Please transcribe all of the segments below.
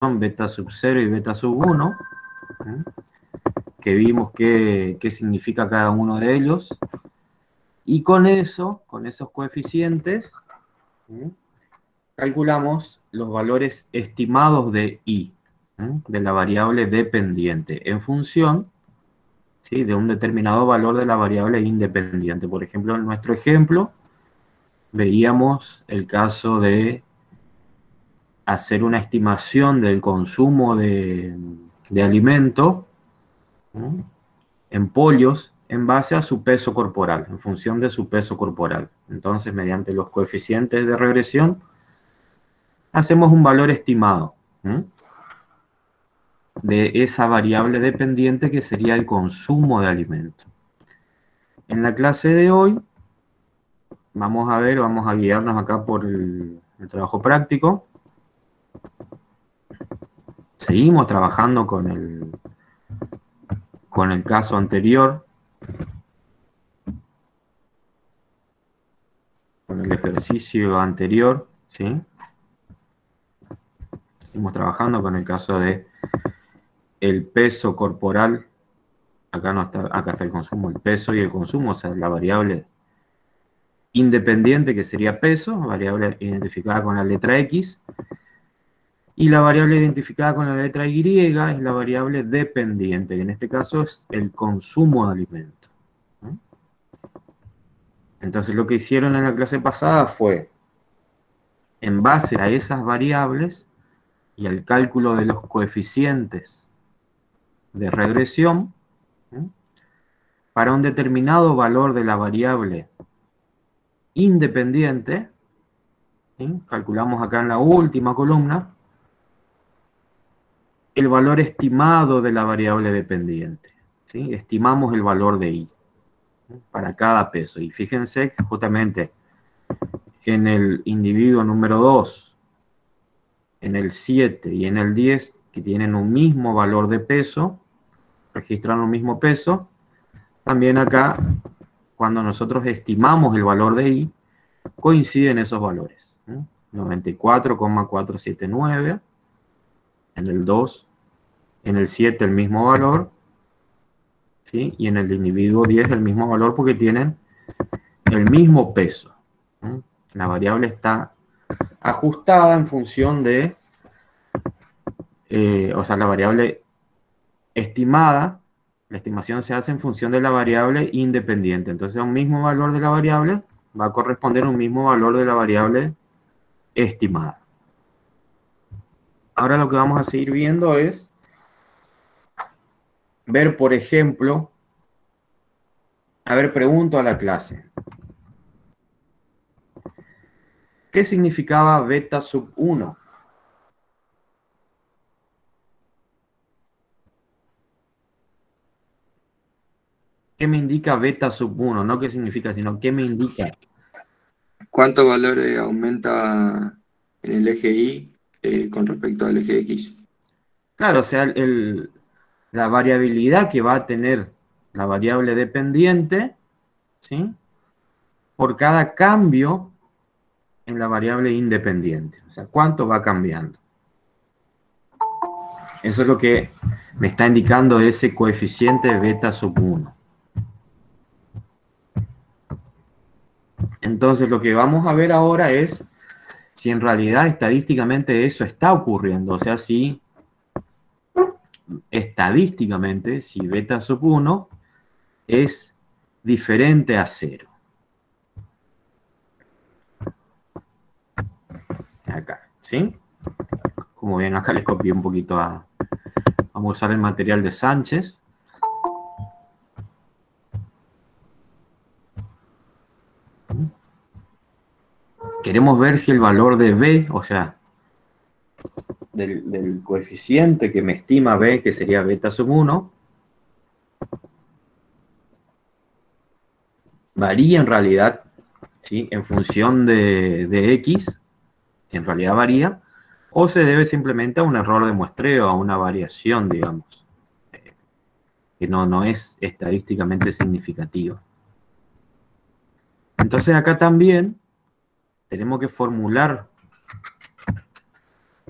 beta sub 0 y beta sub 1, que vimos qué significa cada uno de ellos, y con eso, con esos coeficientes, calculamos los valores estimados de I, de la variable dependiente, en función, ¿sí?, de un determinado valor de la variable independiente. Por ejemplo, en nuestro ejemplo, veíamos el caso de hacer una estimación del consumo de alimento, ¿no?, en pollos en base a su peso corporal, en función de su peso corporal. Entonces, mediante los coeficientes de regresión, hacemos un valor estimado de esa variable dependiente que sería el consumo de alimento. En la clase de hoy, vamos a guiarnos acá por el trabajo práctico. Seguimos trabajando con el caso anterior, con el ejercicio anterior, ¿sí? Seguimos trabajando con el caso de el peso corporal. Acá no está, acá está el consumo, el peso y el consumo, o sea, la variable independiente, que sería peso, variable identificada con la letra X, y la variable identificada con la letra Y es la variable dependiente, que en este caso es el consumo de alimento. Entonces lo que hicieron en la clase pasada fue, en base a esas variables y al cálculo de los coeficientes de regresión, para un determinado valor de la variable independiente, ¿sí?, calculamos acá en la última columna el valor estimado de la variable dependiente, ¿sí? Estimamos el valor de I para cada peso. Y fíjense que justamente en el individuo número 2, en el 7 y en el 10, que tienen un mismo valor de peso, registran un mismo peso, también acá, cuando nosotros estimamos el valor de I, coinciden esos valores. 94,479, en el 2, en el 7 el mismo valor, ¿sí?, y en el individuo 10 el mismo valor porque tienen el mismo peso. La variable está ajustada en función de, o sea, la variable estimada, la estimación se hace en función de la variable independiente. Entonces, un mismo valor de la variable va a corresponder a un mismo valor de la variable estimada. Ahora lo que vamos a seguir viendo es ver, por ejemplo, a ver, pregunto a la clase, ¿qué significaba beta sub 1? ¿Qué me indica beta sub 1? No qué significa, sino qué me indica. ¿Cuántos valores aumenta en el eje Y con respecto al eje X? Claro, o sea, la variabilidad que va a tener la variable dependiente, ¿sí?, por cada cambio en la variable independiente. O sea, cuánto va cambiando. Eso es lo que me está indicando ese coeficiente beta sub 1. Entonces, lo que vamos a ver ahora es si en realidad estadísticamente eso está ocurriendo. O sea, si estadísticamente, si beta sub 1 es diferente a 0. Acá, ¿sí? Como ven, acá les copié un poquito vamos a usar el material de Sánchez. Queremos ver si el valor de B, o sea, del coeficiente que me estima B, que sería beta sub 1, varía en realidad, ¿sí?, en función de X, si en realidad varía, o se debe simplemente a un error de muestreo, a una variación, digamos, que no es estadísticamente significativa. Entonces acá también tenemos que formular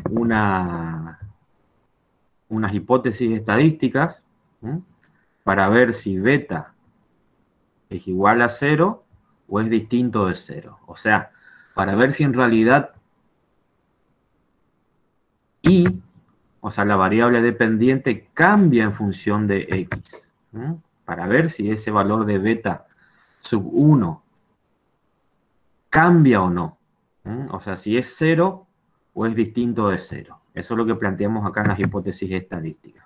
una unas hipótesis estadísticas, ¿m? Para ver si beta es igual a 0 o es distinto de 0. O sea, para ver si en realidad y, o sea, la variable dependiente cambia en función de x. Para ver si ese valor de beta sub 1 cambia o no. O sea, si es 0 o es distinto de 0. Eso es lo que planteamos acá en las hipótesis estadísticas.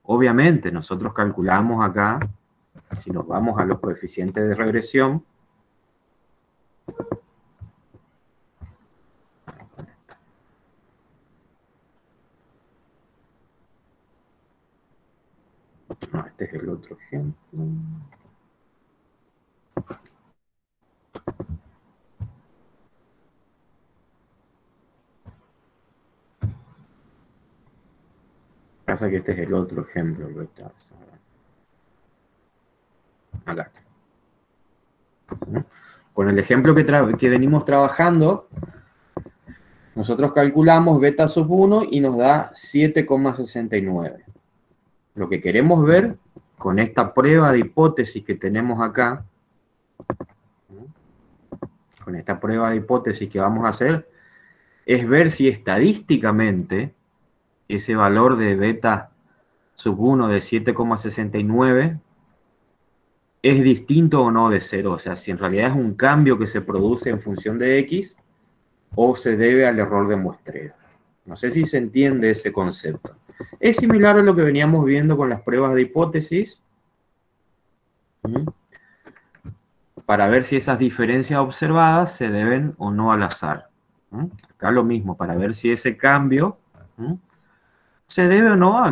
Obviamente, nosotros calculamos acá, si nos vamos a los coeficientes de regresión, no, este es el otro ejemplo. Pasa que este es el otro ejemplo. Acá. Con el ejemplo que venimos trabajando, nosotros calculamos beta sub 1 y nos da 7,69. Lo que queremos ver con esta prueba de hipótesis que tenemos acá, con esta prueba de hipótesis que vamos a hacer, es ver si estadísticamente ese valor de beta sub 1 de 7,69 es distinto o no de 0. O sea, si en realidad es un cambio que se produce en función de x o se debe al error de muestreo. No sé si se entiende ese concepto. Es similar a lo que veníamos viendo con las pruebas de hipótesis, para ver si esas diferencias observadas se deben o no al azar. Acá lo mismo, para ver si ese cambio se debe o no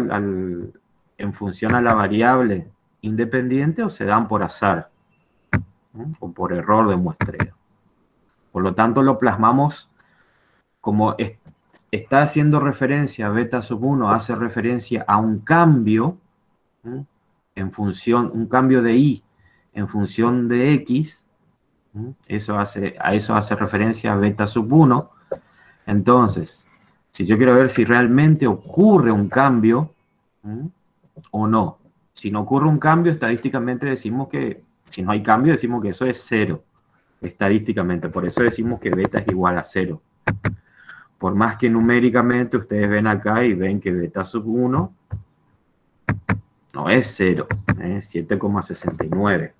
en función a la variable independiente o se dan por azar o por error de muestreo. Por lo tanto, lo plasmamos como está haciendo referencia, beta sub 1 hace referencia a un cambio en función, un cambio de y en función de x, a eso hace referencia beta sub 1. Entonces, si yo quiero ver si realmente ocurre un cambio o no. Si no ocurre un cambio, estadísticamente decimos que, si no hay cambio, decimos que eso es 0, estadísticamente. Por eso decimos que beta es igual a 0. Por más que numéricamente ustedes ven acá y ven que beta sub 1 no es 0, es 7,69.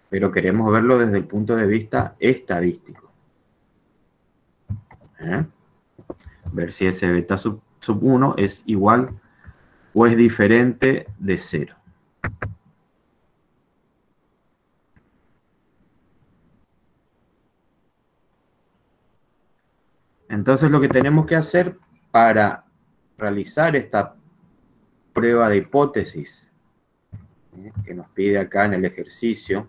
Pero queremos verlo desde el punto de vista estadístico. Ver si ese beta sub 1 es igual o es diferente de 0. Entonces lo que tenemos que hacer para realizar esta prueba de hipótesis que nos pide acá en el ejercicio,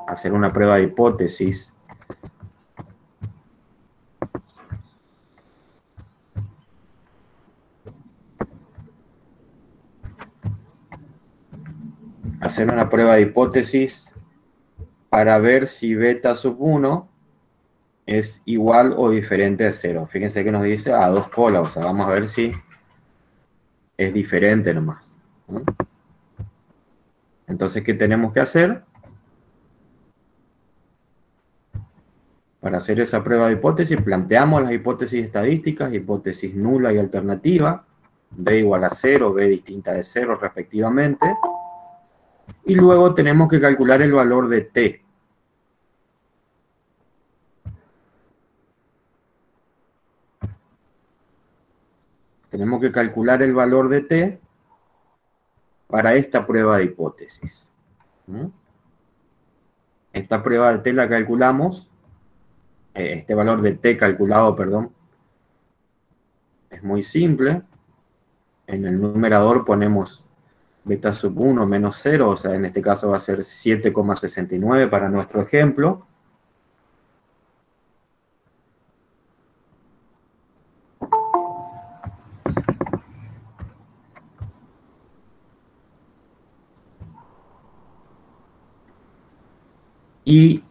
hacer una prueba de hipótesis para ver si beta sub 1 es igual o diferente de 0. Fíjense que nos dice a 2 colas, o sea, vamos a ver si es diferente nomás. Entonces, ¿qué tenemos que hacer? Para hacer esa prueba de hipótesis, planteamos las hipótesis estadísticas, hipótesis nula y alternativa, b igual a 0, b distinta de 0 respectivamente, y luego tenemos que calcular el valor de t. Tenemos que calcular el valor de t para esta prueba de hipótesis. Esta prueba de t la calculamos, este valor de t calculado, perdón, es muy simple. En el numerador ponemos beta sub 1 menos 0, o sea, en este caso va a ser 7,69 para nuestro ejemplo. Y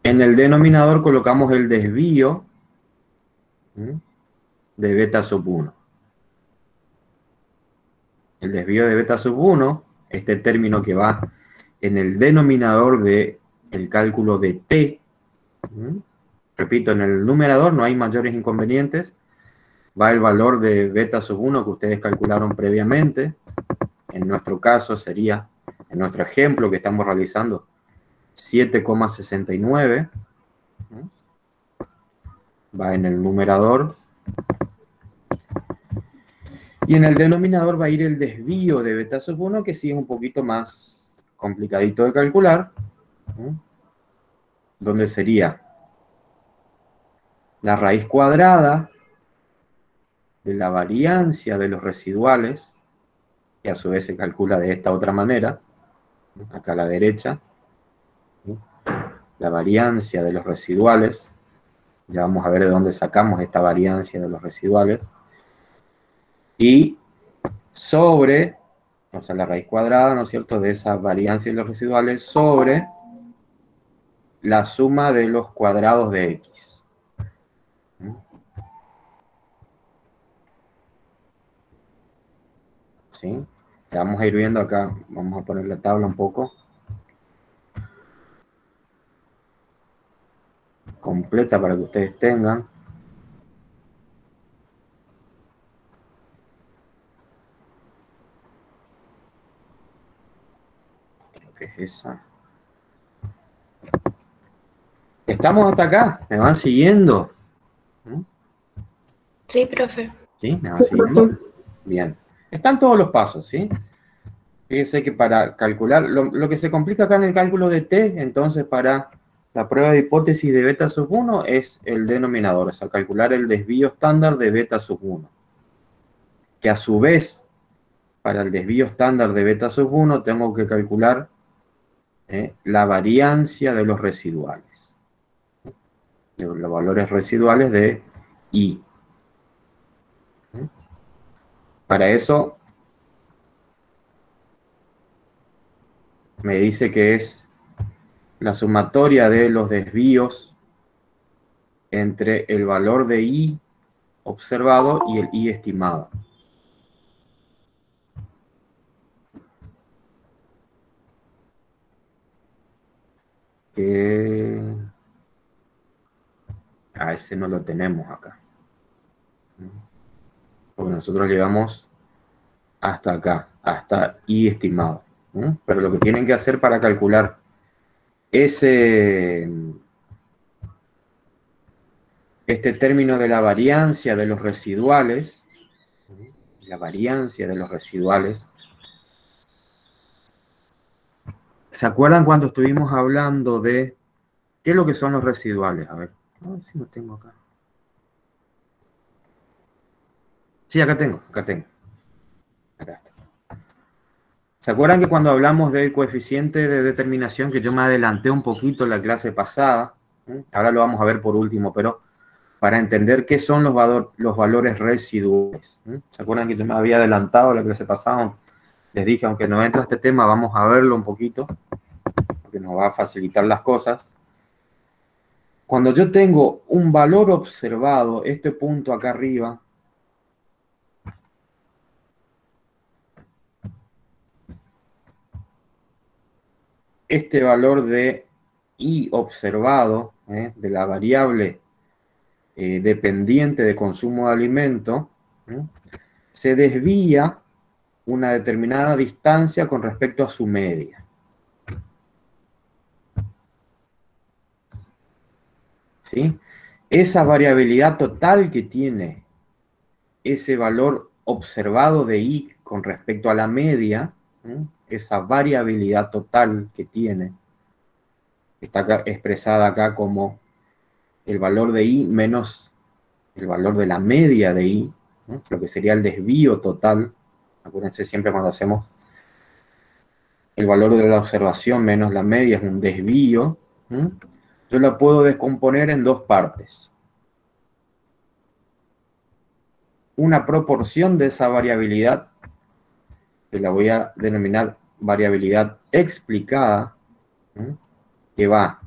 en el denominador colocamos el desvío de beta sub 1. El desvío de beta sub 1, este término que va en el denominador del cálculo de t, repito, en el numerador no hay mayores inconvenientes, va el valor de beta sub 1 que ustedes calcularon previamente. En nuestro caso sería, en nuestro ejemplo que estamos realizando, 7,69. Va en el numerador. Y en el denominador va a ir el desvío de beta sub 1, que sí es un poquito más complicadito de calcular, donde sería la raíz cuadrada de la variancia de los residuales, que a su vez se calcula de esta otra manera, acá a la derecha, la variancia de los residuales, ya vamos a ver de dónde sacamos esta variancia de los residuales, y sobre, o sea, la raíz cuadrada, ¿no es cierto?, de esa variancia de los residuales sobre la suma de los cuadrados de x. ¿Sí? Ya vamos a ir viendo acá, vamos a poner la tabla un poco completa para que ustedes tengan. Creo que es esa. ¿Estamos hasta acá? ¿Me van siguiendo? Sí, profe. ¿Sí? ¿Me van siguiendo? Bien. Están todos los pasos, ¿sí? Fíjense que para calcular, lo que se complica acá en el cálculo de t, entonces para la prueba de hipótesis de beta sub 1 es el denominador, o sea, calcular el desvío estándar de beta sub 1. Que a su vez, para el desvío estándar de beta sub 1 tengo que calcular la variancia de los residuales. De los valores residuales de I. Para eso me dice que es la sumatoria de los desvíos entre el valor de I observado y el I estimado. Que a ese no lo tenemos acá. Porque nosotros llegamos hasta acá, hasta I estimado. Pero lo que tienen que hacer para calcular este término de la variancia de los residuales, ¿se acuerdan cuando estuvimos hablando de qué es lo que son los residuales? A ver si lo tengo acá. Sí, acá tengo. Acá está. ¿Se acuerdan que cuando hablamos del coeficiente de determinación, que yo me adelanté un poquito en la clase pasada, ahora lo vamos a ver por último, pero para entender qué son los valores residuales? ¿Se acuerdan que yo me había adelantado la clase pasada? Les dije, aunque no entra este tema, vamos a verlo un poquito, porque nos va a facilitar las cosas. Cuando yo tengo un valor observado, este punto acá arriba, este valor de I observado, de la variable dependiente de consumo de alimento, se desvía una determinada distancia con respecto a su media. ¿Sí? Esa variabilidad total que tiene ese valor observado de I con respecto a la media, esa variabilidad total que tiene, está acá, expresada acá como el valor de I menos el valor de la media de I, lo que sería el desvío total. Acuérdense siempre cuando hacemos el valor de la observación menos la media es un desvío. Yo la puedo descomponer en dos partes. Una proporción de esa variabilidad, que la voy a denominar variabilidad explicada, que va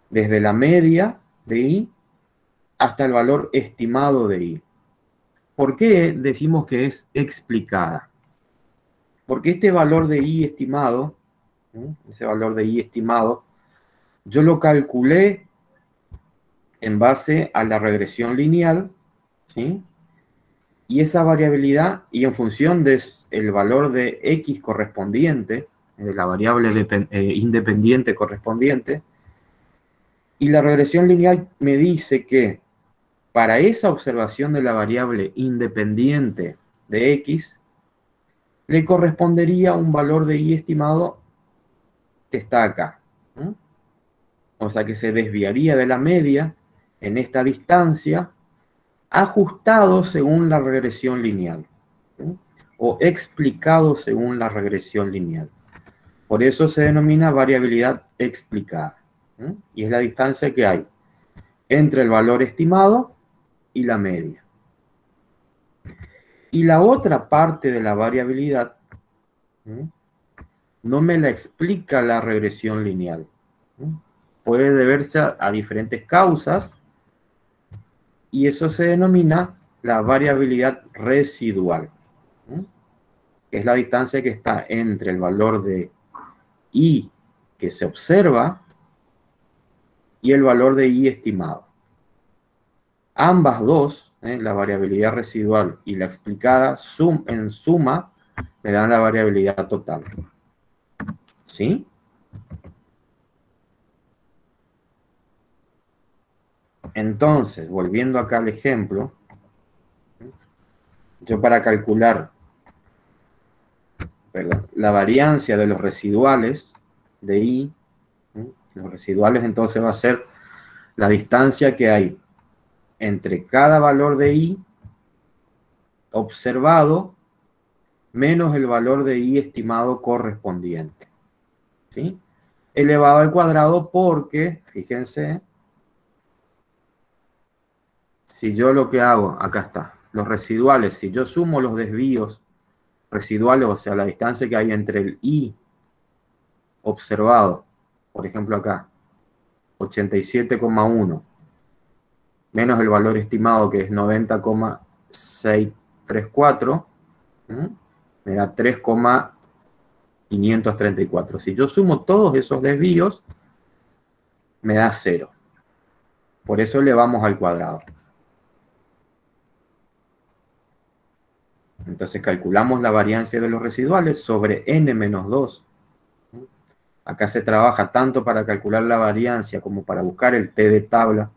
desde la media de I hasta el valor estimado de I. ¿Por qué decimos que es explicada? Porque este valor de I estimado, ese valor de I estimado, yo lo calculé en base a la regresión lineal, ¿sí? Y esa variabilidad, y en función del valor de X correspondiente, de la variable independiente correspondiente, y la regresión lineal me dice que para esa observación de la variable independiente de X, le correspondería un valor de Y estimado que está acá. O sea que se desviaría de la media en esta distancia, ajustado según la regresión lineal, o explicado según la regresión lineal. Por eso se denomina variabilidad explicada, y es la distancia que hay entre el valor estimado y la media. Y la otra parte de la variabilidad no me la explica la regresión lineal. Puede deberse a diferentes causas, y eso se denomina la variabilidad residual, que es la distancia que está entre el valor de I que se observa y el valor de I estimado. Ambas dos, la variabilidad residual y la explicada, en suma, me dan la variabilidad total. ¿Sí? Entonces, volviendo acá al ejemplo, yo para calcular la variancia de los residuales de I, los residuales entonces va a ser la distancia que hay entre cada valor de I observado menos el valor de I estimado correspondiente, ¿sí? Elevado al cuadrado porque, fíjense, si yo lo que hago, acá está, los residuales, si yo sumo los desvíos residuales, o sea, la distancia que hay entre el I observado, por ejemplo acá, 87,1, menos el valor estimado que es 90,634, me da 3,534. Si yo sumo todos esos desvíos, me da 0. Por eso elevamos al cuadrado. Entonces calculamos la variancia de los residuales sobre n menos 2. Acá se trabaja tanto para calcular la variancia como para buscar el t de tabla.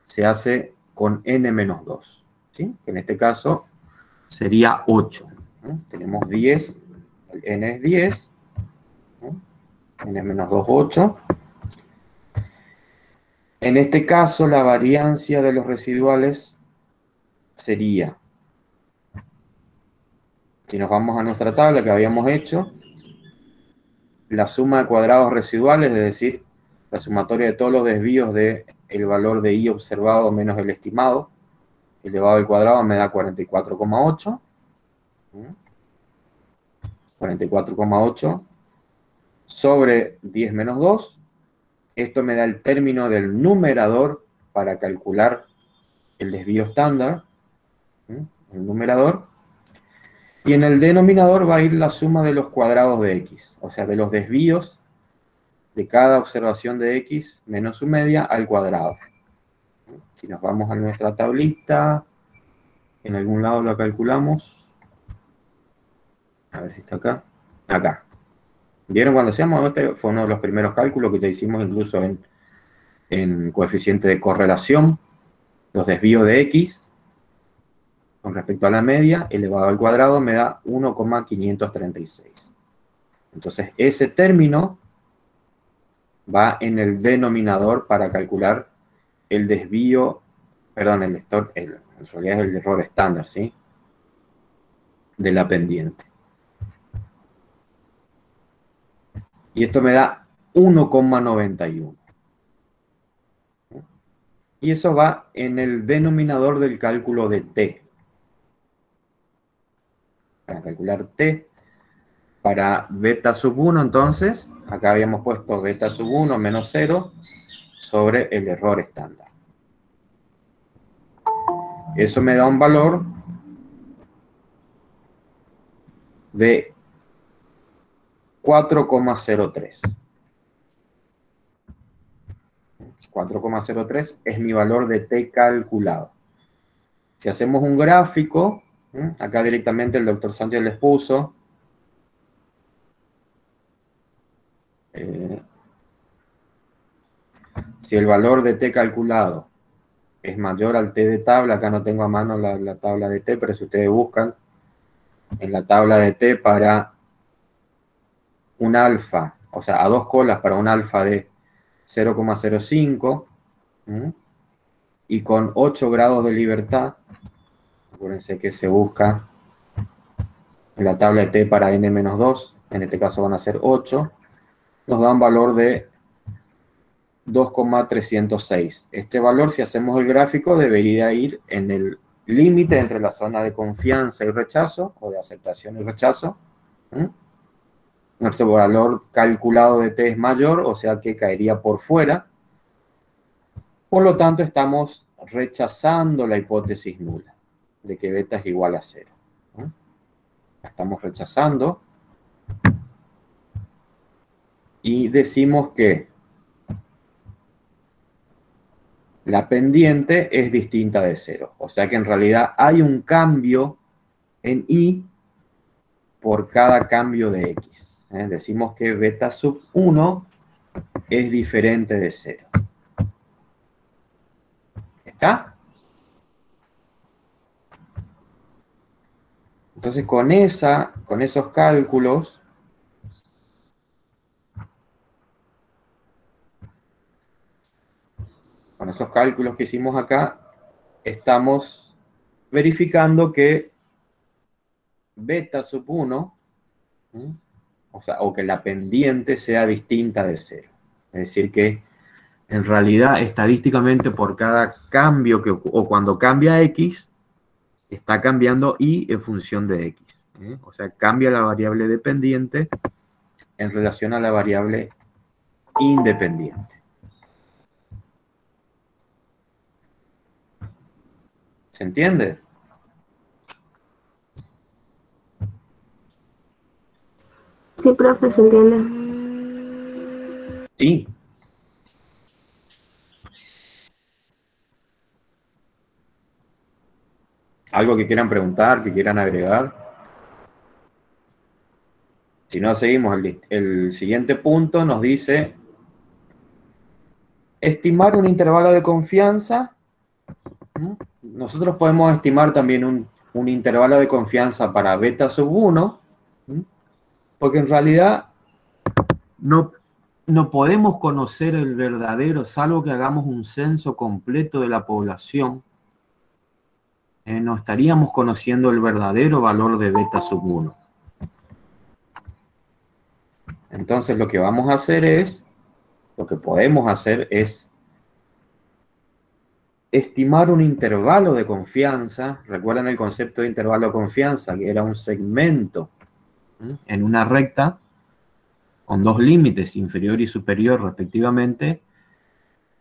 Se hace con n menos 2. ¿Sí? En este caso sería 8. Tenemos 10, el n es 10. N menos 2, 8. En este caso la variancia de los residuales sería, si nos vamos a nuestra tabla que habíamos hecho, la suma de cuadrados residuales, es decir, la sumatoria de todos los desvíos del valor de I observado menos el estimado, elevado al cuadrado me da 44,8. 44,8 sobre 10 menos 2. Esto me da el término del numerador para calcular el desvío estándar. El numerador. Y en el denominador va a ir la suma de los cuadrados de X, o sea, de los desvíos de cada observación de X menos su media al cuadrado. Si nos vamos a nuestra tablita, en algún lado lo calculamos. A ver si está acá. Acá. ¿Vieron cuando hacíamos? Este fue uno de los primeros cálculos que ya hicimos incluso en coeficiente de correlación. Los desvíos de X con respecto a la media elevado al cuadrado me da 1,536. Entonces ese término va en el denominador para calcular el desvío, perdón, en realidad es el error estándar, ¿sí? De la pendiente. Y esto me da 1,91. Y eso va en el denominador del cálculo de T. Para calcular T, para beta sub 1, entonces, acá habíamos puesto beta sub 1 menos 0 sobre el error estándar. Eso me da un valor de 4,03. 4,03 es mi valor de t calculado. Si hacemos un gráfico, acá directamente el doctor Sánchez les puso, si el valor de t calculado es mayor al t de tabla, acá no tengo a mano la tabla de t, pero si ustedes buscan en la tabla de t para un alfa, o sea, a 2 colas para un alfa de 0,05 y con 8 grados de libertad, acuérdense que se busca en la tabla de t para n-2, en este caso van a ser 8, nos da un valor de 2,306. Este valor, si hacemos el gráfico, debería ir en el límite entre la zona de confianza y rechazo, o de aceptación y rechazo. Nuestro valor calculado de t es mayor, o sea que caería por fuera. Por lo tanto, estamos rechazando la hipótesis nula de que beta es igual a 0. Estamos rechazando y decimos que la pendiente es distinta de 0. O sea que en realidad hay un cambio en y por cada cambio de x. Decimos que beta sub 1 es diferente de 0. ¿Está? Entonces con esos cálculos, que hicimos acá, estamos verificando que beta sub 1, o que la pendiente sea distinta de 0. Es decir que en realidad estadísticamente por cada cambio o cuando cambia x, está cambiando y en función de x. O sea, cambia la variable dependiente en relación a la variable independiente. ¿Se entiende? Sí, profe, se entiende. Sí. ¿Algo que quieran preguntar, que quieran agregar? Si no, seguimos. El siguiente punto nos dice estimar un intervalo de confianza. Nosotros podemos estimar también un intervalo de confianza para beta sub 1, porque en realidad no podemos conocer el verdadero, salvo que hagamos un censo completo de la población, no estaríamos conociendo el verdadero valor de beta sub 1. Entonces lo que podemos hacer es estimar un intervalo de confianza. Recuerden el concepto de intervalo de confianza, que era un segmento en una recta con dos límites, inferior y superior respectivamente,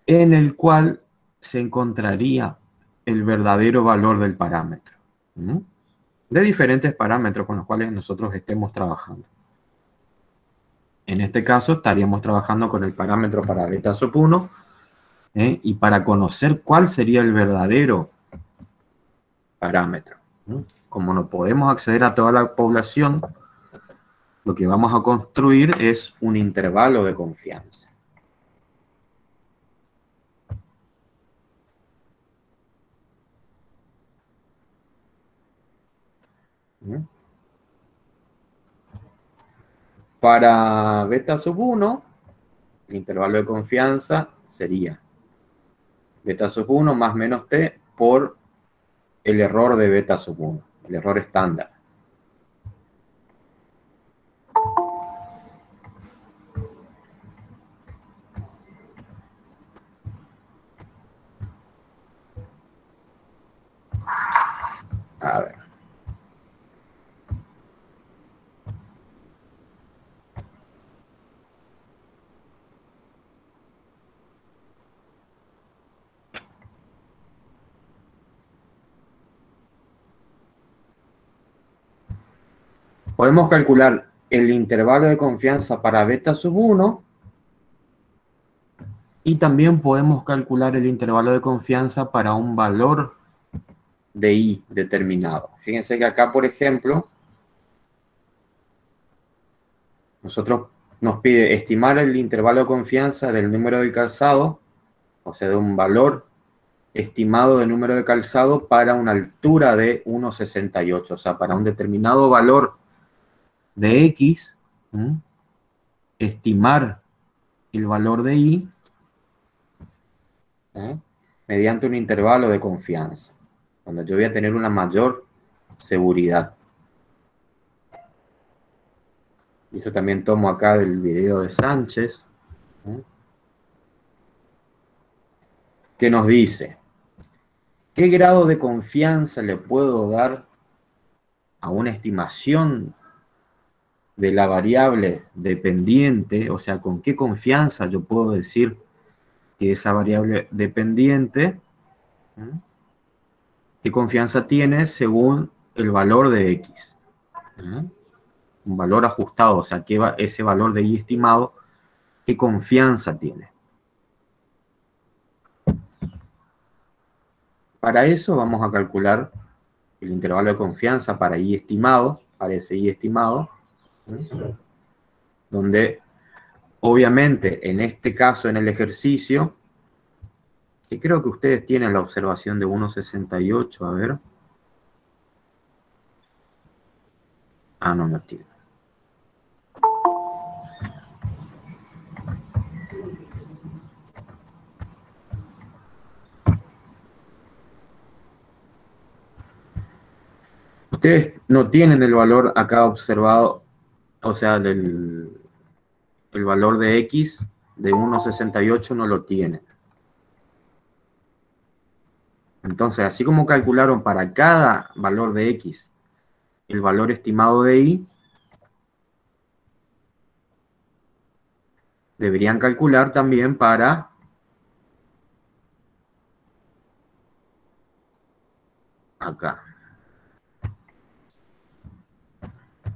en el cual se encontraría el verdadero valor del parámetro, de diferentes parámetros con los cuales nosotros estemos trabajando. En este caso estaríamos trabajando con el parámetro para beta sub 1, y para conocer cuál sería el verdadero parámetro. Como no podemos acceder a toda la población, lo que vamos a construir es un intervalo de confianza. Para beta sub 1, el intervalo de confianza sería beta sub 1 más menos t por el error de beta sub 1, el error estándar. A ver. Podemos calcular el intervalo de confianza para beta sub 1 y también podemos calcular el intervalo de confianza para un valor de I determinado. Fíjense que acá, por ejemplo, nos pide estimar el intervalo de confianza del número de calzado, o sea, de un valor estimado de número de calzado para una altura de 1,68, o sea, para un determinado valor de X, estimar el valor de Y mediante un intervalo de confianza, donde yo voy a tener una mayor seguridad. Y eso también tomo acá del video de Sánchez, que nos dice: ¿qué grado de confianza le puedo dar a una estimación de la variable dependiente? O sea, ¿con qué confianza yo puedo decir que esa variable dependiente, qué confianza tiene según el valor de X? Un valor ajustado, o sea, ese valor de Y estimado, ¿qué confianza tiene? Para eso vamos a calcular el intervalo de confianza para Y estimado, para ese Y estimado, donde obviamente en este caso, en el ejercicio, que creo que ustedes tienen la observación de 1,68, a ver. Ah, no, no tiene. Ustedes no tienen el valor acá observado, o sea, el valor de X de 1,68 no lo tienen. Entonces, así como calcularon para cada valor de X el valor estimado de Y, deberían calcular también para acá.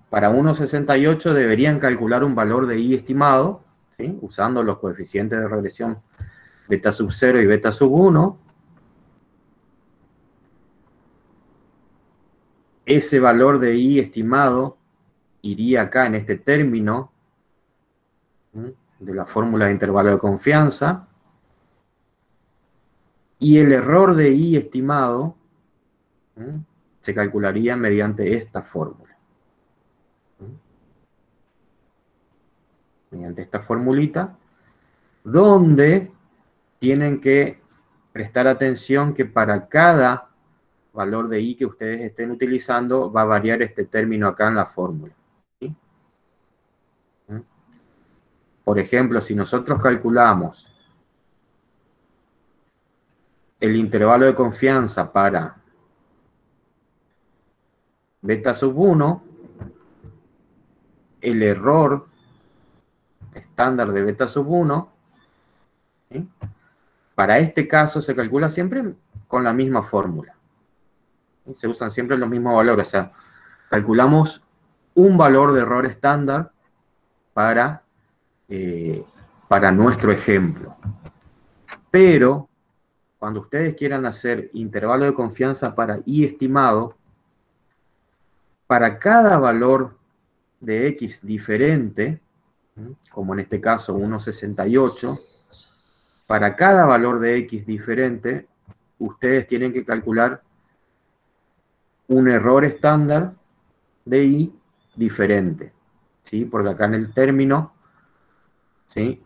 Para 1,68 deberían calcular un valor de Y estimado, ¿sí? Usando los coeficientes de regresión beta sub 0 y beta sub 1. Ese valor de Y estimado iría acá en este término de la fórmula de intervalo de confianza. Y el error de Y estimado se calcularía mediante esta fórmula. Mediante esta formulita, donde tienen que prestar atención que para cada valor de Y que ustedes estén utilizando va a variar este término acá en la fórmula. ¿Sí? Por ejemplo, si nosotros calculamos el intervalo de confianza para beta sub 1, el error estándar de beta sub 1, ¿sí? Para este caso se calcula siempre con la misma fórmula. ¿Sí? Se usan siempre los mismos valores, o sea, calculamos un valor de error estándar para nuestro ejemplo. Pero, cuando ustedes quieran hacer intervalo de confianza para Y estimado, para cada valor de X diferente, como en este caso 1,68, para cada valor de X diferente, ustedes tienen que calcular un error estándar de Y diferente, ¿sí? Porque acá en el término, ¿sí?,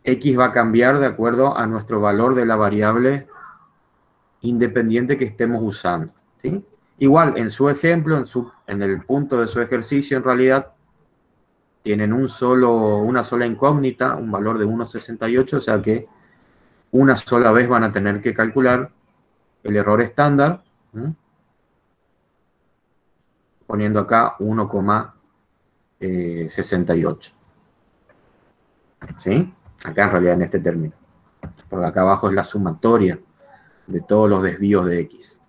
X va a cambiar de acuerdo a nuestro valor de la variable independiente que estemos usando, ¿sí? Igual, en su ejemplo, en el punto de su ejercicio, en realidad, tienen una sola incógnita, un valor de 1,68, o sea que una sola vez van a tener que calcular el error estándar, poniendo acá 1,68. ¿Sí? Acá en realidad en este término. Porque acá abajo es la sumatoria de todos los desvíos de X.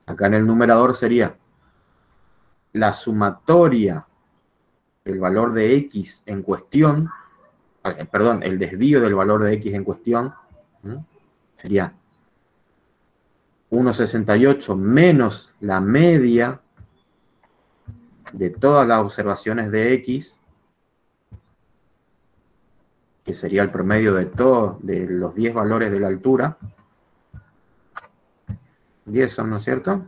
Acá en el numerador sería la sumatoria del valor de x en cuestión, perdón, el desvío del valor de x en cuestión, sería 1,68 menos la media de todas las observaciones de x, que sería el promedio de los 10 valores de la altura. 10 son, ¿no es cierto?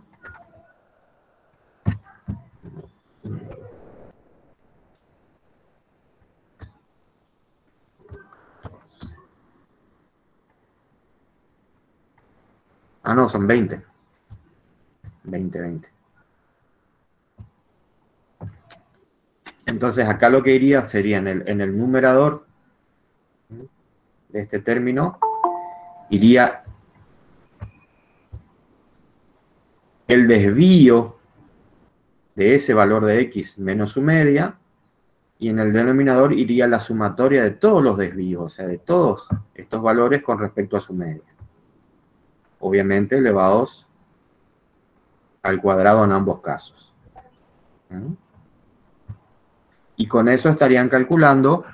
Ah, no, son 20. 20. Entonces, acá lo que iría sería en el numerador de este término, iría el desvío de ese valor de x menos su media, y en el denominador iría la sumatoria de todos los desvíos, o sea, de todos estos valores con respecto a su media. Obviamente elevados al cuadrado en ambos casos. Y con eso estarían calculando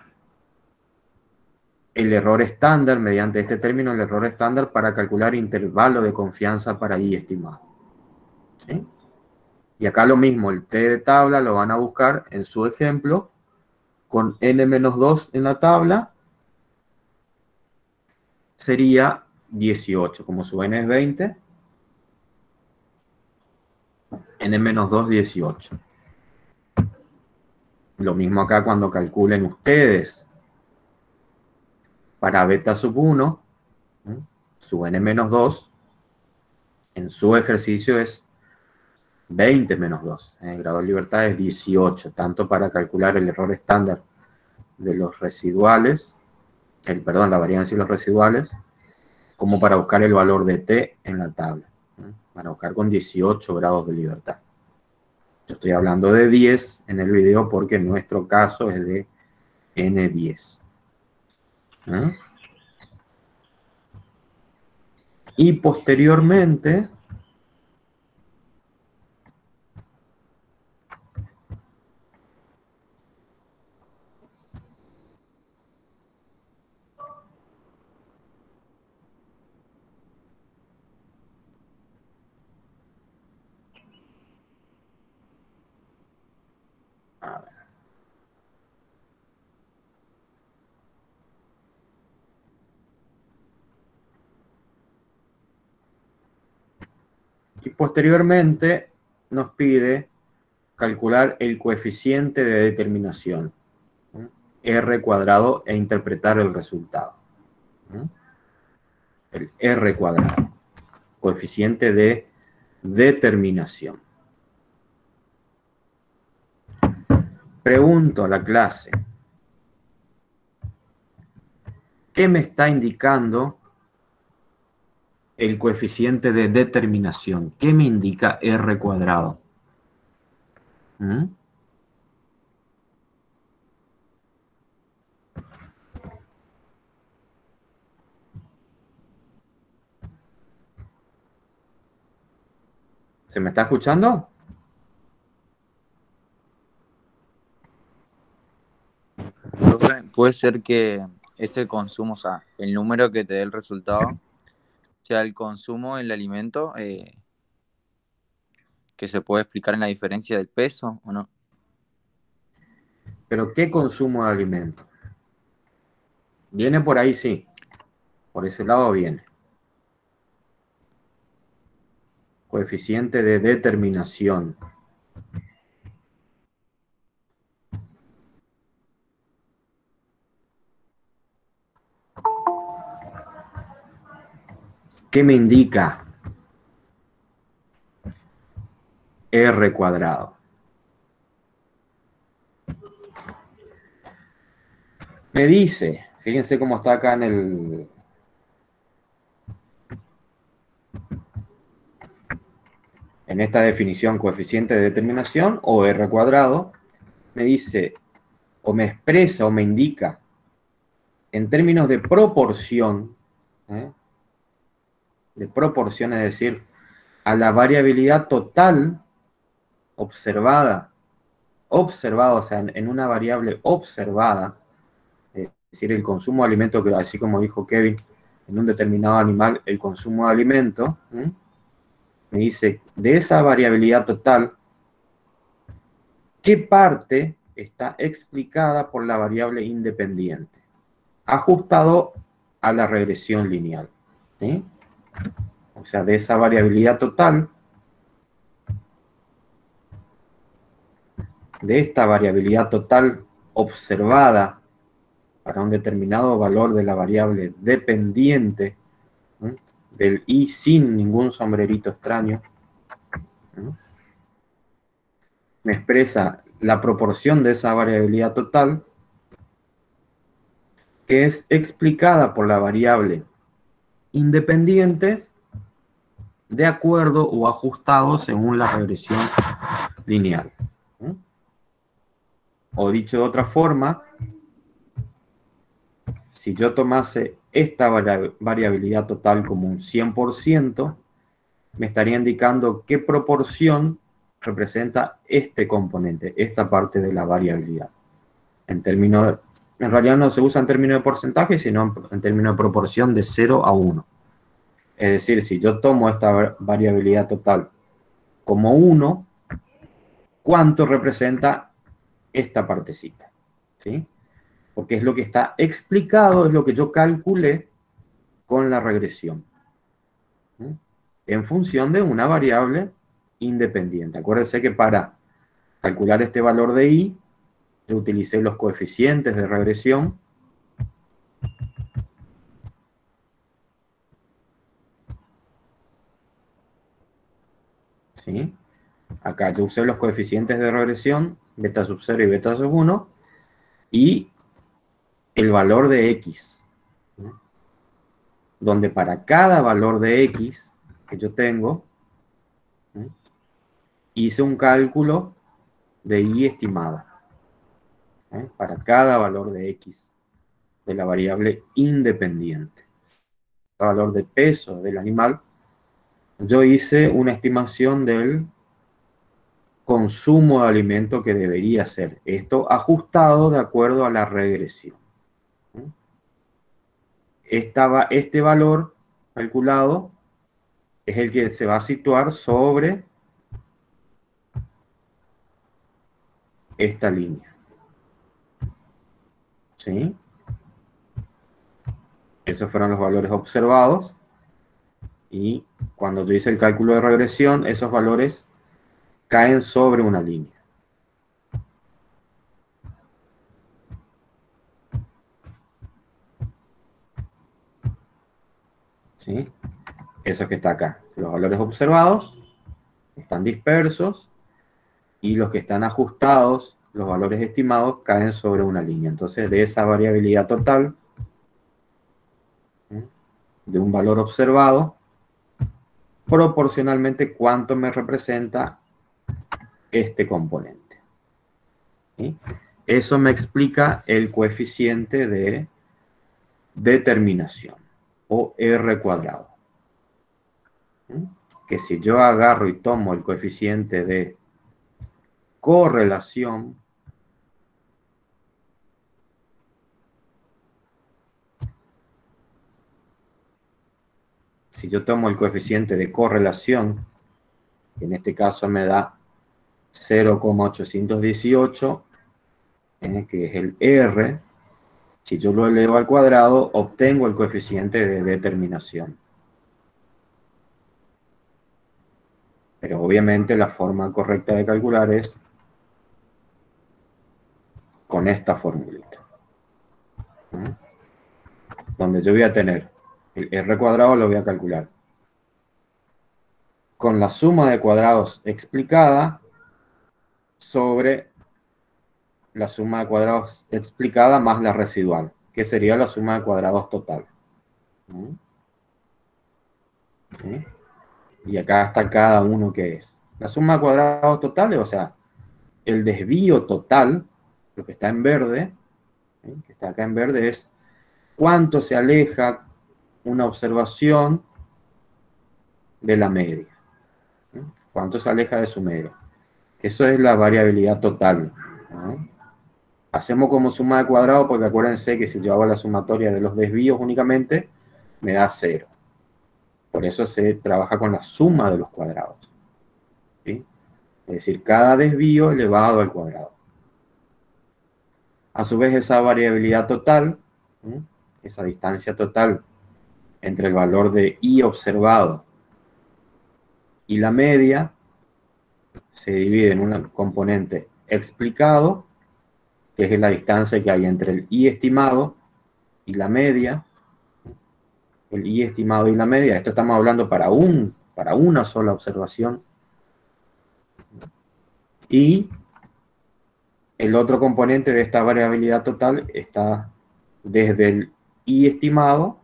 el error estándar, mediante este término, el error estándar para calcular intervalo de confianza para I estimado. ¿Sí? Y acá lo mismo, el T de tabla lo van a buscar en su ejemplo, con n-2 en la tabla, sería 18, como su n es 20, n-2, 18. Lo mismo acá cuando calculen ustedes para beta sub 1, su n-2, en su ejercicio es 20 menos 2. El grado de libertad es 18, tanto para calcular el error estándar de los residuales, la varianza y los residuales, como para buscar el valor de t en la tabla. Para buscar con 18 grados de libertad. Yo estoy hablando de 10 en el video porque nuestro caso es de n10. Y posteriormente, nos pide calcular el coeficiente de determinación, R cuadrado, e interpretar el resultado. El R cuadrado, coeficiente de determinación. Pregunto a la clase, ¿qué me está indicando el coeficiente de determinación? ¿Qué me indica R cuadrado? ¿Se me está escuchando? Puede ser que ese consumo, o sea, el número que te dé el resultado, sea el consumo en el alimento, que se puede explicar en la diferencia del peso, ¿o no? ¿Pero qué consumo de alimento? Viene por ahí, sí. Por ese lado viene. Coeficiente de determinación. ¿Qué me indica? R cuadrado. Me dice, fíjense cómo está acá en esta definición, coeficiente de determinación o R cuadrado, me dice, o me expresa o me indica en términos de proporción, de proporción, es decir, a la variabilidad total observada, o sea, en una variable observada, es decir, el consumo de alimento, que así como dijo Kevin, en un determinado animal, el consumo de alimento, me dice, de esa variabilidad total, ¿qué parte está explicada por la variable independiente? Ajustado a la regresión lineal. ¿Sí? O sea, de esa variabilidad total, de esta variabilidad total observada para un determinado valor de la variable dependiente, ¿sí? Del i sin ningún sombrerito extraño, ¿sí? Me expresa la proporción de esa variabilidad total que es explicada por la variable independiente de acuerdo o ajustado según la regresión lineal. ¿Sí? O dicho de otra forma, si yo tomase esta variabilidad total como un 100%, me estaría indicando qué proporción representa este componente, esta parte de la variabilidad. En realidad no se usa en términos de porcentaje, sino en términos de proporción de 0 a 1. Es decir, si yo tomo esta variabilidad total como 1, ¿cuánto representa esta partecita? ¿Sí? Porque es lo que está explicado, es lo que yo calculé con la regresión, ¿sí? En función de una variable independiente. Acuérdense que para calcular este valor de i, yo utilicé los coeficientes de regresión. ¿Sí? Acá yo usé los coeficientes de regresión, beta sub 0 y beta sub 1, y el valor de x, ¿no? Donde para cada valor de x que yo tengo, ¿no? Hice un cálculo de i estimada, ¿no? Para cada valor de x de la variable independiente. El valor de peso del animal, yo hice una estimación del consumo de alimento que debería ser. Esto ajustado de acuerdo a la regresión. Este valor calculado es el que se va a situar sobre esta línea. ¿Sí? Esos fueron los valores observados. Y cuando yo hice el cálculo de regresión, esos valores caen sobre una línea. ¿Sí? Eso que está acá. Los valores observados están dispersos y los que están ajustados, los valores estimados, caen sobre una línea. Entonces, de esa variabilidad total, ¿sí? De un valor observado, proporcionalmente cuánto me representa este componente. ¿Sí? Eso me explica el coeficiente de determinación, o R cuadrado. ¿Sí? Que si yo agarro y tomo el coeficiente de correlación, si yo tomo el coeficiente de correlación, que en este caso me da 0,818, que es el R, si yo lo elevo al cuadrado, obtengo el coeficiente de determinación. Pero obviamente la forma correcta de calcular es con esta formulita. Donde yo voy a tener el R cuadrado, lo voy a calcular con la suma de cuadrados explicada sobre la suma de cuadrados explicada más la residual, que sería la suma de cuadrados total. ¿Sí? Y acá está cada uno que es. La suma de cuadrados totales, o sea, el desvío total, lo que está en verde, ¿sí? Que está acá en verde, es cuánto se aleja una observación de la media. ¿Sí? Cuánto se aleja de su media. Eso es la variabilidad total, ¿no? Hacemos como suma de cuadrado porque acuérdense que si yo hago la sumatoria de los desvíos únicamente, me da 0. Por eso se trabaja con la suma de los cuadrados, ¿sí? Es decir, cada desvío elevado al cuadrado. A su vez, esa variabilidad total, ¿sí?, esa distancia total entre el valor de I observado y la media, se divide en un componente explicado, que es la distancia que hay entre el I estimado y la media. El I estimado y la media, esto estamos hablando para una sola observación. Y el otro componente de esta variabilidad total está desde el I estimado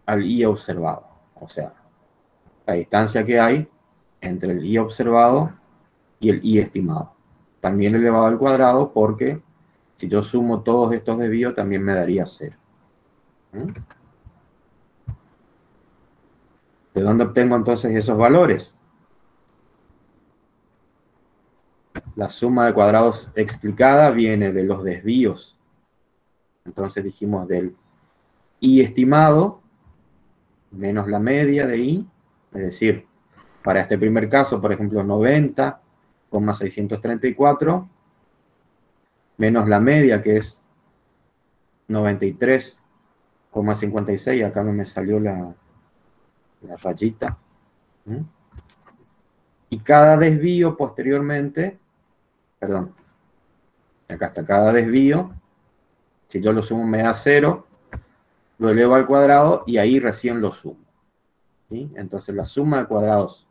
al I observado. O sea, la distancia que hay entre el I observado y el I estimado. También elevado al cuadrado porque si yo sumo todos estos desvíos también me daría 0. ¿De dónde obtengo entonces esos valores? La suma de cuadrados explicada viene de los desvíos. Entonces dijimos del I estimado menos la media de I, es decir, para este primer caso, por ejemplo, 90,634, menos la media, que es 93,56, acá no me salió la rayita. Y cada desvío posteriormente, perdón, acá está cada desvío, si yo lo sumo me da 0, lo elevo al cuadrado y ahí recién lo sumo, ¿sí? Entonces la suma de cuadrados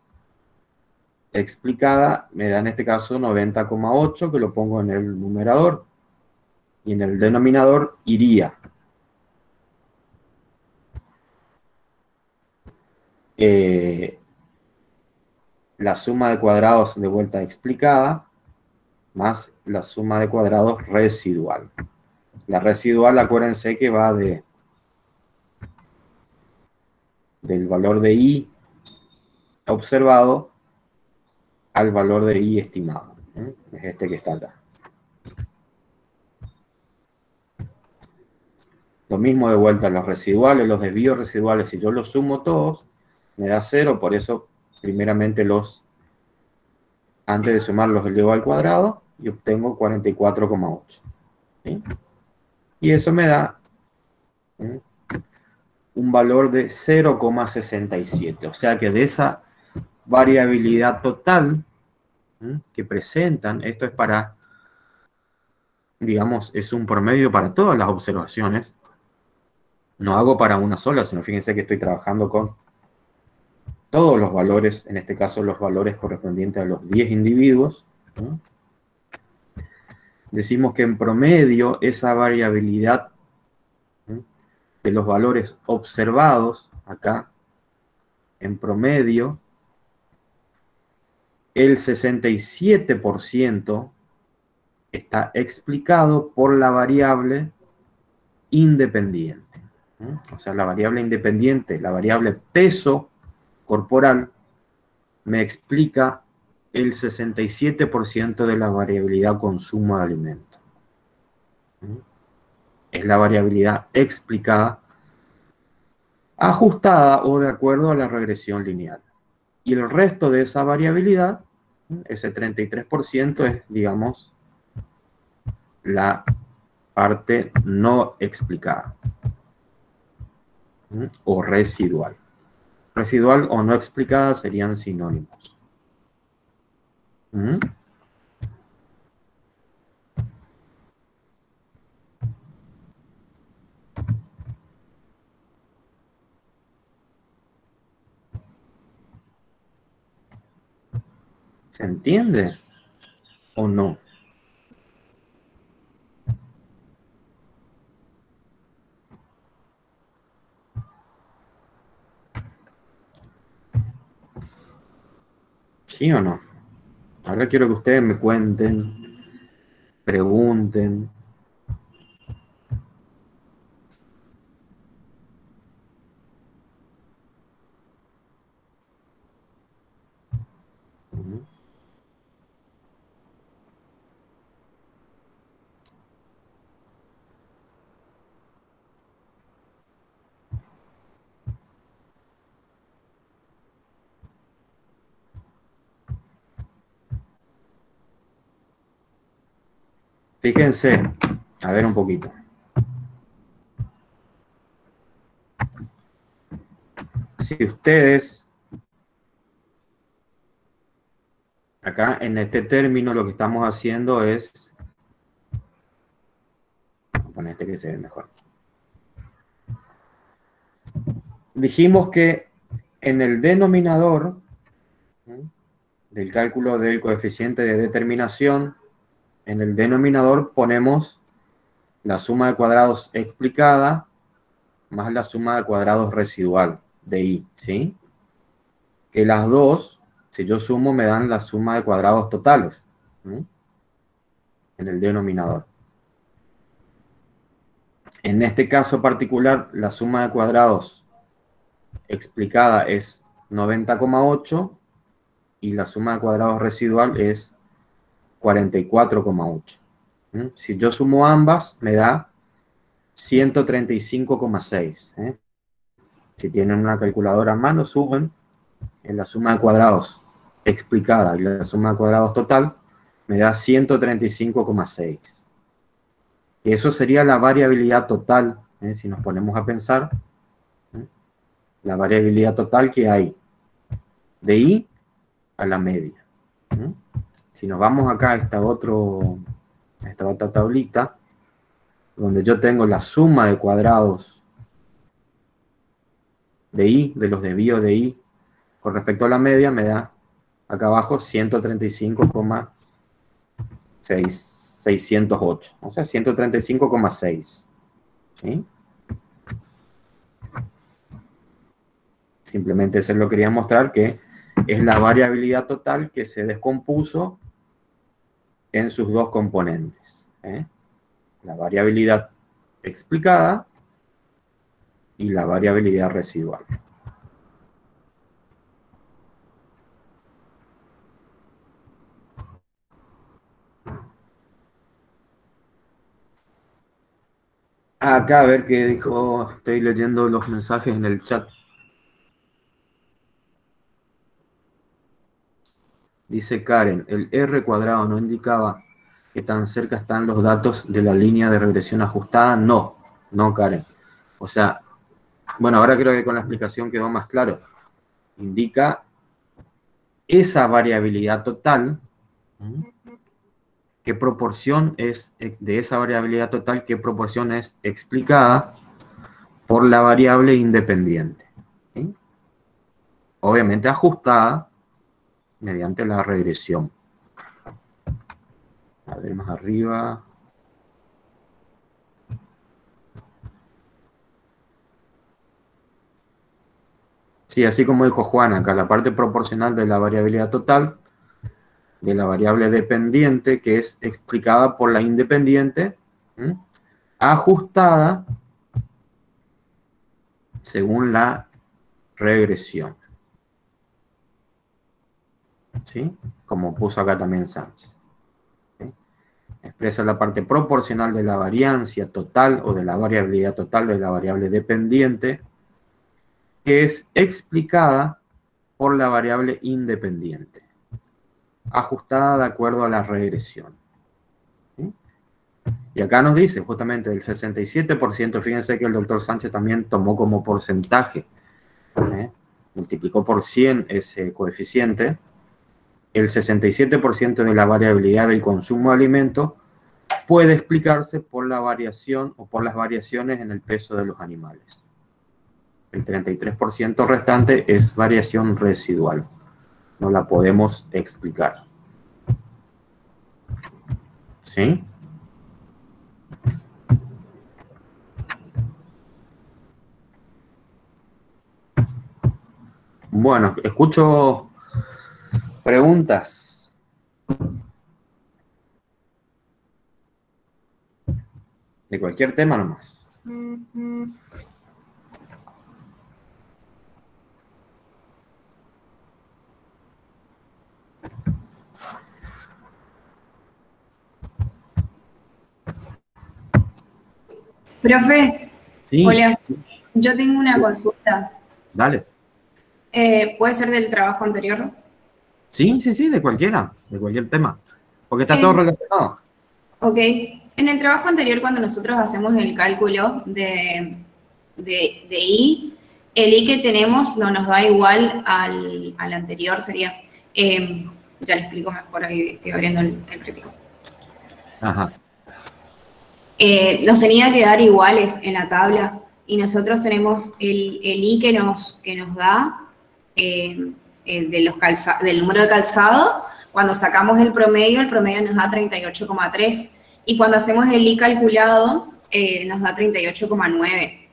explicada me da en este caso 90,8, que lo pongo en el numerador, y en el denominador iría la suma de cuadrados de vuelta explicada más la suma de cuadrados residual. La residual, acuérdense que va del valor de I observado al valor de I estimado. Es este que está acá. Lo mismo de vuelta, los residuales, los desvíos residuales, si yo los sumo todos, me da 0, por eso primeramente antes de sumar los elevo al cuadrado y obtengo 44,8. ¿Sí? Y eso me da un valor de 0,67. O sea que de esa variabilidad total que presentan, esto es para, digamos, es un promedio para todas las observaciones. No hago para una sola, sino fíjense que estoy trabajando con todos los valores, en este caso los valores correspondientes a los 10 individuos. Decimos que en promedio esa variabilidad de los valores observados, acá, en promedio, el 67% está explicado por la variable independiente. O sea, la variable independiente, la variable peso corporal, me explica el 67% de la variabilidad consumo de alimento. Es la variabilidad explicada, ajustada o de acuerdo a la regresión lineal. Y el resto de esa variabilidad, ese 33%, es, digamos, la parte no explicada o residual. Residual o no explicada serían sinónimos. ¿Se entiende o no? ¿Sí o no? Ahora quiero que ustedes me cuenten, pregunten. Fíjense, a ver un poquito. Si ustedes, acá en este término lo que estamos haciendo es, voy a poner este que se ve mejor. Dijimos que en el denominador del cálculo del coeficiente de determinación, en el denominador ponemos la suma de cuadrados explicada más la suma de cuadrados residual de I, ¿sí? Que las dos, si yo sumo, me dan la suma de cuadrados totales, ¿sí? En el denominador. En este caso particular, la suma de cuadrados explicada es 90,8 y la suma de cuadrados residual es 44,8. Si yo sumo ambas, me da 135,6. Si tienen una calculadora a mano, suben en la suma de cuadrados explicada y la suma de cuadrados total, me da 135,6. Y eso sería la variabilidad total, si nos ponemos a pensar, la variabilidad total que hay de I a la media. Si nos vamos acá a esta otra tablita, donde yo tengo la suma de cuadrados de I, de los desvíos de I, con respecto a la media, me da acá abajo 135,608, o sea, 135,6. ¿Sí? Simplemente eso lo quería mostrar, que es la variabilidad total que se descompuso en sus dos componentes. La variabilidad explicada y la variabilidad residual. Acá a ver qué dijo, estoy leyendo los mensajes en el chat. Dice Karen, el R cuadrado no indicaba que tan cerca están los datos de la línea de regresión ajustada. No, no, Karen. O sea, bueno, ahora creo que con la explicación quedó más claro. Indica esa variabilidad total, qué proporción es de esa variabilidad total, qué proporción es explicada por la variable independiente. ¿Sí? Obviamente ajustada mediante la regresión. A ver más arriba. Sí, así como dijo Juan acá, la parte proporcional de la variabilidad total, de la variable dependiente, que es explicada por la independiente, ajustada según la regresión. ¿Sí? Como puso acá también Sánchez. ¿Sí? Expresa la parte proporcional de la variancia total o de la variabilidad total de la variable dependiente, que es explicada por la variable independiente, ajustada de acuerdo a la regresión. ¿Sí? Y acá nos dice justamente del 67%, fíjense que el doctor Sánchez también tomó como porcentaje, multiplicó por 100 ese coeficiente, el 67% de la variabilidad del consumo de alimentos puede explicarse por la variación o por las variaciones en el peso de los animales. El 33% restante es variación residual. No la podemos explicar. ¿Sí? Bueno, escucho preguntas. De cualquier tema nomás. Profe, Sí. hola, yo tengo una consulta. Dale. ¿Puede ser del trabajo anterior? Sí, de cualquiera, de cualquier tema. Porque está todo relacionado. Ok. En el trabajo anterior, cuando nosotros hacemos el cálculo de I, el I que tenemos no nos da igual al anterior, sería. Ya le explico mejor, ahí estoy abriendo el práctico. Ajá. Nos tenía que dar iguales en la tabla y nosotros tenemos el I que nos da del número de calzado. Cuando sacamos el promedio nos da 38,3 y cuando hacemos el I calculado nos da 38,9.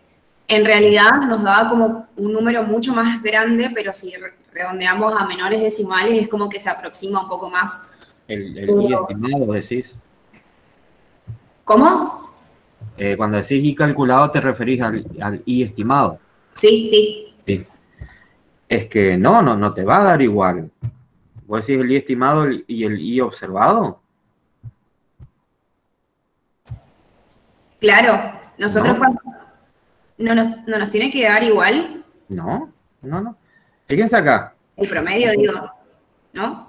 En realidad nos daba como un número mucho más grande, pero si redondeamos a menores decimales es como que se aproxima un poco más. El I estimado, decís. ¿Cómo? Cuando decís I calculado te referís al I estimado. Sí, sí. Sí. Es que no te va a dar igual. ¿Vos decís el I estimado y el I observado? Claro, nosotros No. cuando no nos tiene que dar igual No. Fíjense acá. el promedio, digo, ¿no?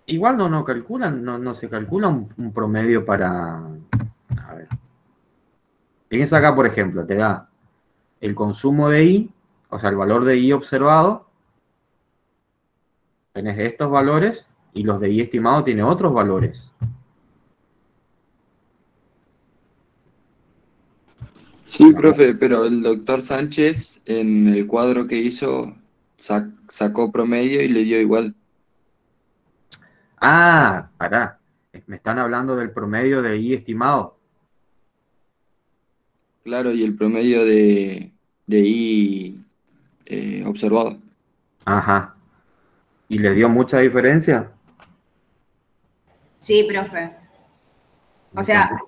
Igual no calculan, no se calcula un promedio para... A ver. Fíjense acá, por ejemplo, te da el consumo de I, o sea, el valor de I observado. Tenés estos valores y los de I estimado tiene otros valores. Sí, profe, pero el doctor Sánchez en el cuadro que hizo sacó promedio y le dio igual. Ah, pará. Me están hablando del promedio de I estimado. Claro, y el promedio de I observado. Ajá. ¿Y le dio mucha diferencia? Sí, profe. O Mucha. sea,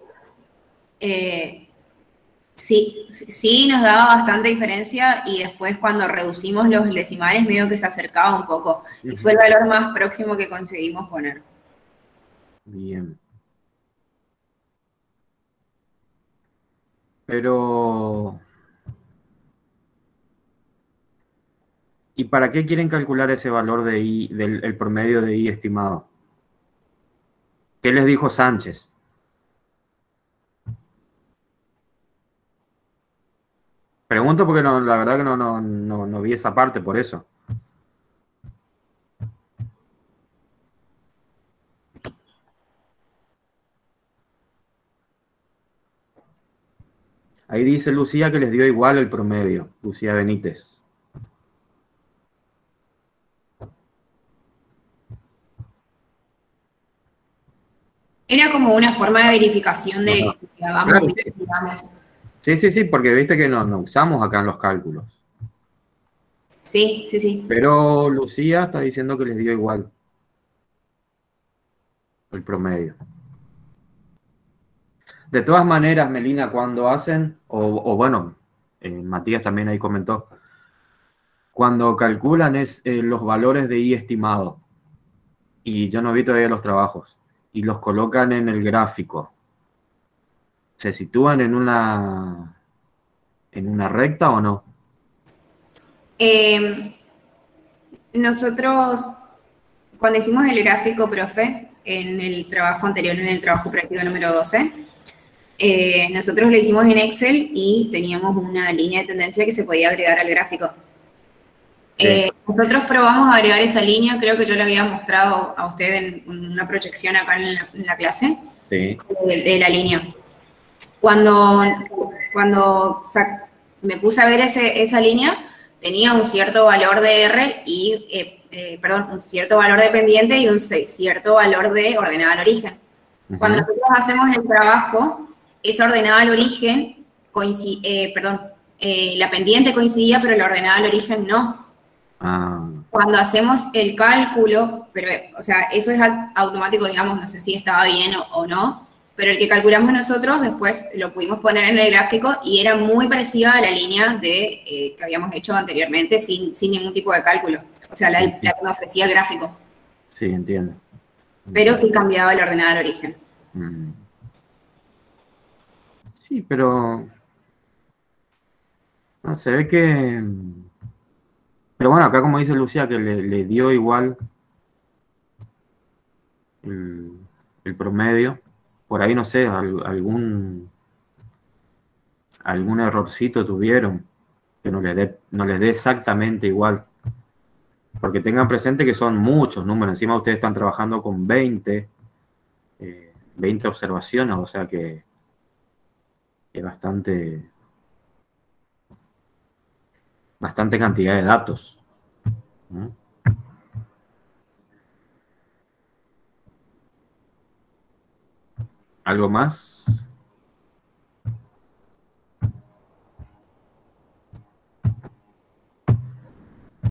sí nos daba bastante diferencia y después cuando reducimos los decimales medio que se acercaba un poco y fue el valor más próximo que conseguimos poner. Bien. Pero... ¿Y para qué quieren calcular ese valor de I, el promedio de I estimado? ¿Qué les dijo Sánchez? Pregunto porque la verdad que no vi esa parte, por eso. Ahí dice Lucía que les dio igual el promedio, Lucía Benítez. Era como una forma de verificación de Ajá. que hagamos Claro, bien, sí. digamos. Sí, porque viste que no usamos acá en los cálculos. Sí. Pero Lucía está diciendo que les dio igual el promedio. De todas maneras, Melina, cuando hacen, o bueno, Matías también ahí comentó, cuando calculan los valores de I estimado, y yo no vi todavía los trabajos, y los colocan en el gráfico, ¿se sitúan en una recta o no? Nosotros, cuando hicimos el gráfico, profe, en el trabajo anterior, en el trabajo práctico número 12, nosotros lo hicimos en Excel y teníamos una línea de tendencia que se podía agregar al gráfico. Sí. Nosotros probamos a agregar esa línea, creo que yo le había mostrado a usted en una proyección acá en la clase, Sí. de la línea. Cuando me puse a ver esa línea, tenía un cierto valor de R y, un cierto valor de pendiente y un cierto valor de ordenada al origen. Cuando nosotros hacemos el trabajo, esa ordenada al origen, la pendiente coincidía, pero la ordenada al origen no. Ah, Cuando hacemos el cálculo, pero, o sea, eso es automático, digamos, no sé si estaba bien o no, pero el que calculamos nosotros después lo pudimos poner en el gráfico y era muy parecida a la línea que habíamos hecho anteriormente sin ningún tipo de cálculo. O sea, la que me ofrecía el gráfico. sí, entiendo. Pero sí cambiaba la ordenada al origen. Sí, pero no, se ve que... Pero bueno, acá como dice Lucía, que le dio igual. el promedio. Por ahí, no sé, algún errorcito tuvieron que no les dé exactamente igual. Porque tengan presente que son muchos números. Encima ustedes están trabajando con 20 observaciones, o sea que es bastante cantidad de datos. ¿No? ¿Algo más?